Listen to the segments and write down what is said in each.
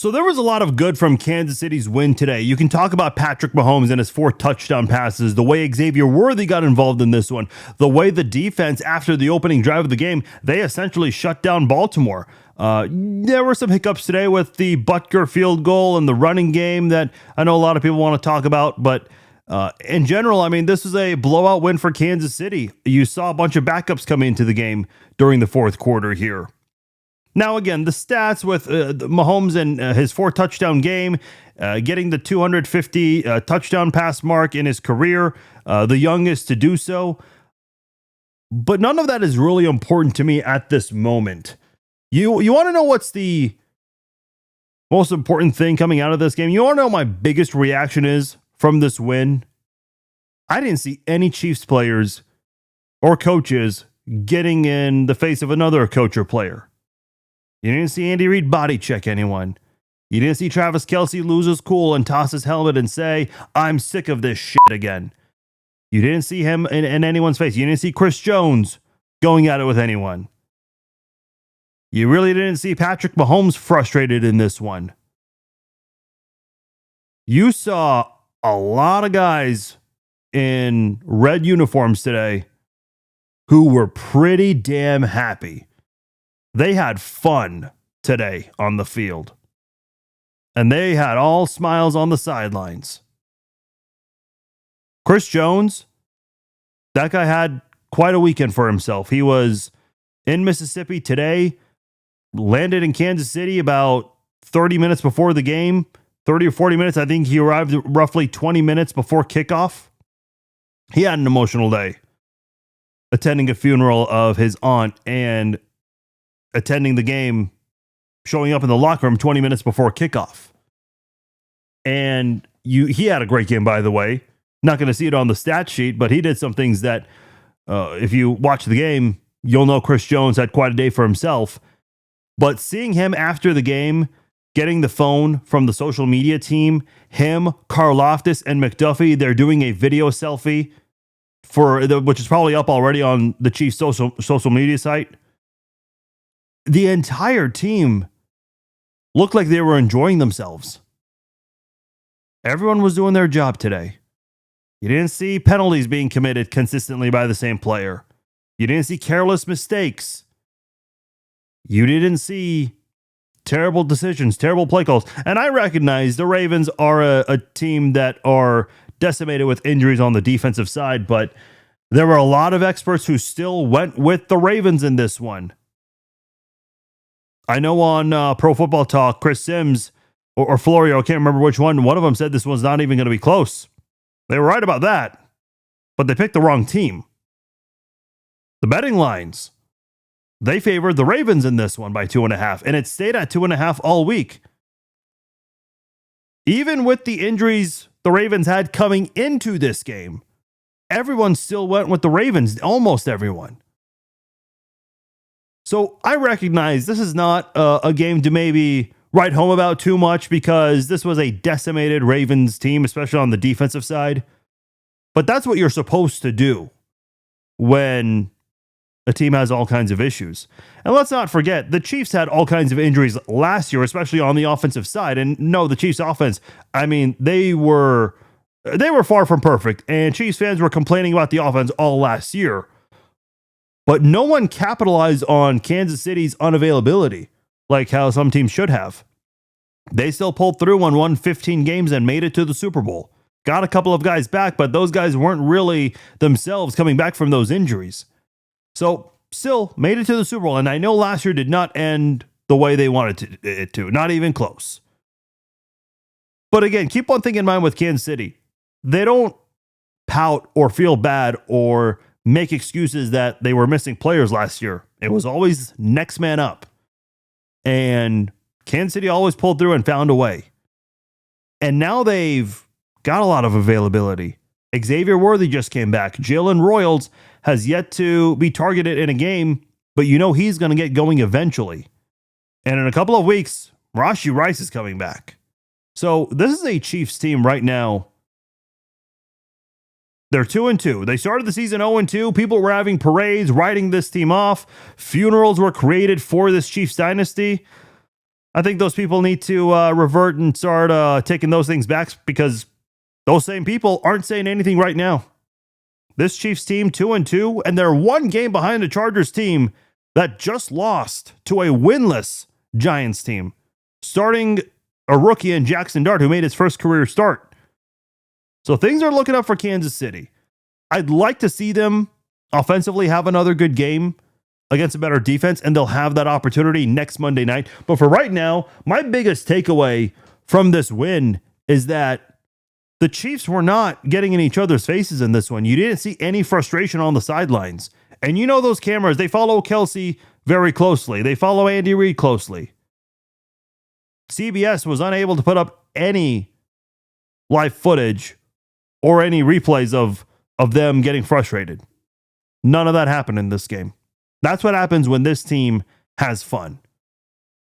So there was a lot of good from Kansas City's win today. You can talk about Patrick Mahomes and his 4 touchdown passes, the way Xavier Worthy got involved in this one, the way the defense, after the opening drive of the game, they essentially shut down Baltimore. There were some hiccups today with the Butker field goal and the running game that I know a lot of people want to talk about, but in general, I mean, this is a blowout win for Kansas City. You saw a bunch of backups come into the game during the fourth quarter here. Now, again, the stats with Mahomes and his 4 touchdown game, getting the 250 touchdown pass mark in his career, the youngest to do so. But none of that is really important to me at this moment. You want to know what's the most important thing coming out of this game? You want to know what my biggest reaction is from this win? I didn't see any Chiefs players or coaches getting in the face of another coach or player. You didn't see Andy Reid body check anyone. You didn't see Travis Kelce lose his cool and toss his helmet and say, "I'm sick of this shit again." You didn't see him in anyone's face. You didn't see Chris Jones going at it with anyone. You really didn't see Patrick Mahomes frustrated in this one. You saw a lot of guys in red uniforms today who were pretty damn happy. They had fun today on the field. And they had all smiles on the sidelines. Chris Jones, that guy had quite a weekend for himself. He was in Mississippi today, landed in Kansas City about 30 minutes before the game, 30 or 40 minutes. I think he arrived roughly 20 minutes before kickoff. He had an emotional day, attending a funeral of his aunt and attending the game, showing up in the locker room 20 minutes before kickoff. And he had a great game, by the way. Not going to see it on the stat sheet, but he did some things that, if you watch the game, you'll know Chris Jones had quite a day for himself. But seeing him after the game, getting the phone from the social media team, him, Karlaftis, and McDuffie, they're doing a video selfie which is probably up already on the Chiefs' social media site. The entire team looked like they were enjoying themselves. Everyone was doing their job today. You didn't see penalties being committed consistently by the same player. You didn't see careless mistakes. You didn't see terrible decisions, terrible play calls. And I recognize the Ravens are a team that are decimated with injuries on the defensive side, but there were a lot of experts who still went with the Ravens in this one. I know on Pro Football Talk, Chris Sims or Florio, I can't remember which one of them said this one's not even going to be close. They were right about that, but they picked the wrong team. The betting lines, they favored the Ravens in this one by 2.5, and it stayed at 2.5 all week. Even with the injuries the Ravens had coming into this game, everyone still went with the Ravens, almost everyone. So I recognize this is not a game to maybe write home about too much because this was a decimated Ravens team, especially on the defensive side. But that's what you're supposed to do when a team has all kinds of issues. And let's not forget, the Chiefs had all kinds of injuries last year, especially on the offensive side. And no, the Chiefs offense, I mean, they were far from perfect. And Chiefs fans were complaining about the offense all last year. But no one capitalized on Kansas City's unavailability like how some teams should have. They still pulled through and won 15 games and made it to the Super Bowl. Got a couple of guys back, but those guys weren't really themselves coming back from those injuries. So still made it to the Super Bowl. And I know last year did not end the way they wanted it to. Not even close. But again, keep one thing in mind with Kansas City. They don't pout or feel bad or make excuses that they were missing players last year. It was always next man up. And Kansas City always pulled through and found a way. And now they've got a lot of availability. Xavier Worthy just came back. Jalen Royals has yet to be targeted in a game, but you know he's going to get going eventually. And in a couple of weeks, Rashee Rice is coming back. So this is a Chiefs team right now. They're 2-2. They started the season 0-2. People were having parades, writing this team off. Funerals were created for this Chiefs dynasty. I think those people need to revert and start taking those things back because those same people aren't saying anything right now. This Chiefs team 2-2, and they're one game behind the Chargers team that just lost to a winless Giants team, starting a rookie in Jackson Dart who made his first career start. So things are looking up for Kansas City. I'd like to see them offensively have another good game against a better defense, and they'll have that opportunity next Monday night. But for right now, my biggest takeaway from this win is that the Chiefs were not getting in each other's faces in this one. You didn't see any frustration on the sidelines. And you know those cameras, they follow Kelsey very closely. They follow Andy Reid closely. CBS was unable to put up any live footage or any replays of them getting frustrated. None of that happened in this game. That's what happens when this team has fun.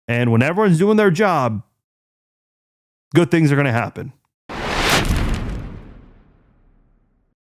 And when everyone's doing their job, good things are going to happen.